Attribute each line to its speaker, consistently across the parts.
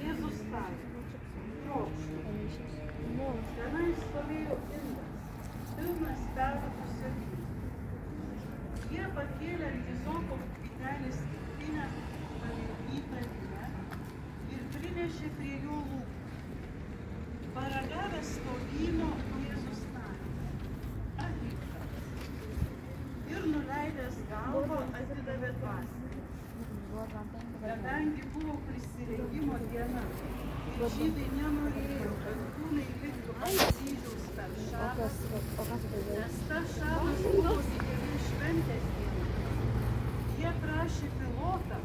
Speaker 1: Jėzus tarė, trokštų. Tenai stovėjo indas, pilnas perrūkusių vyno. Jie pakėlė ant Izopo plytelės stiklinę pamirkytą vyną ir prinešė prie jo lūpų. Paragavęs to vyno, Jėzus tarė, atliktas. Ir nuleidęs galvą atidavė dvasią. Kadangi buvo prisirengimo diena ir žydai nenorėjo, kad kūnai liktų ant kryžiaus per šabas, nes tas šabas buvo didelių šventės diena. Jie prašė Pilotą,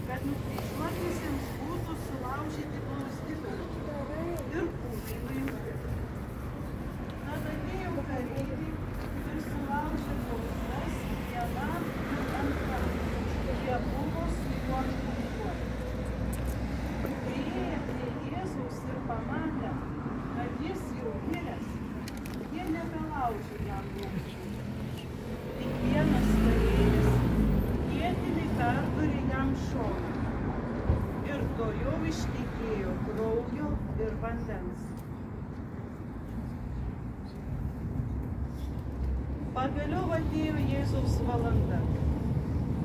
Speaker 1: kad nukryžiuotiesiems būtų sulaužyti blauzdikauliai ir kūnai nuimti. Tada atėjo kareiviai ir sulaužė blauzdas vienam ir antram. Jie buvo su juo nukultuoti. Priėję prie Jėzaus ir pamatę, kad jis jau miręs, jie nebelaužė jam blauzdos. Tik vienas kareivis ietimi perdūrė jam šoną ir tuojau ištekėjo kraujo ir vandens. Pagaliau atėjo Jėzaus valanda.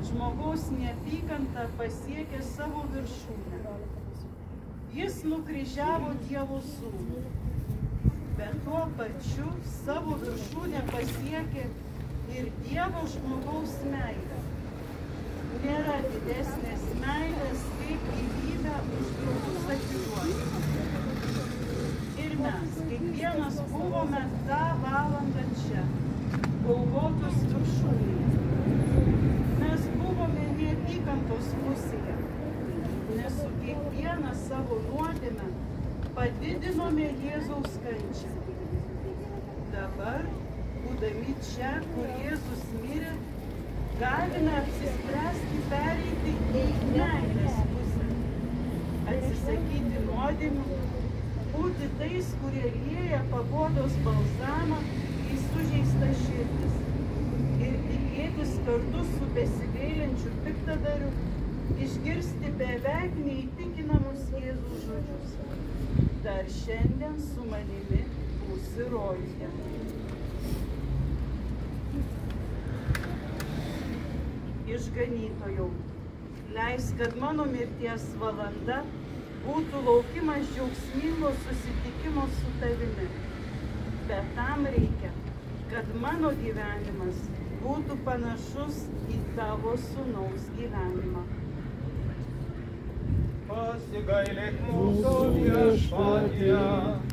Speaker 1: Žmogaus neapykanta pasiekė savo viršūnę. Jis nukryžiavo Dievo sūnų, bet tuo pačiu savo viršūnę pasiekė ir Dievo žmogaus meilė. Nėra didesnės meilės, kaip gyvybę už draugus atiduoti. Ir mes, kiekvienas buvome tą valandą čia, Golgotos viršūnėje. Mes buvome neapykantos pusėje, nes su kiekviena savo nuodėme padidinome Jėzaus kančią. Dabar, būdami čia, kur Jėzus mirė, galime apsispręsti pereiti į meilės pusę, atsisakyti nuodėmių, būti tais, kurie lieja paguodos balzamą į sužeistą širdis ir tikėtis kartu su besiveilinčiu piktadariu išgirsti beveik neįtikinamus Jėzaus žodžius. Dar šiandien su manimi būsi rojuje. Išganytojau, leisk, kad mano mirties valanda būtų laukimas džiaugsmingo susitikimo su tavimi. Bet tam reikia, kad mano gyvenimas būtų panašus į tavo sūnaus gyvenimą.
Speaker 2: Pasigailėk mūsų Viešpatie.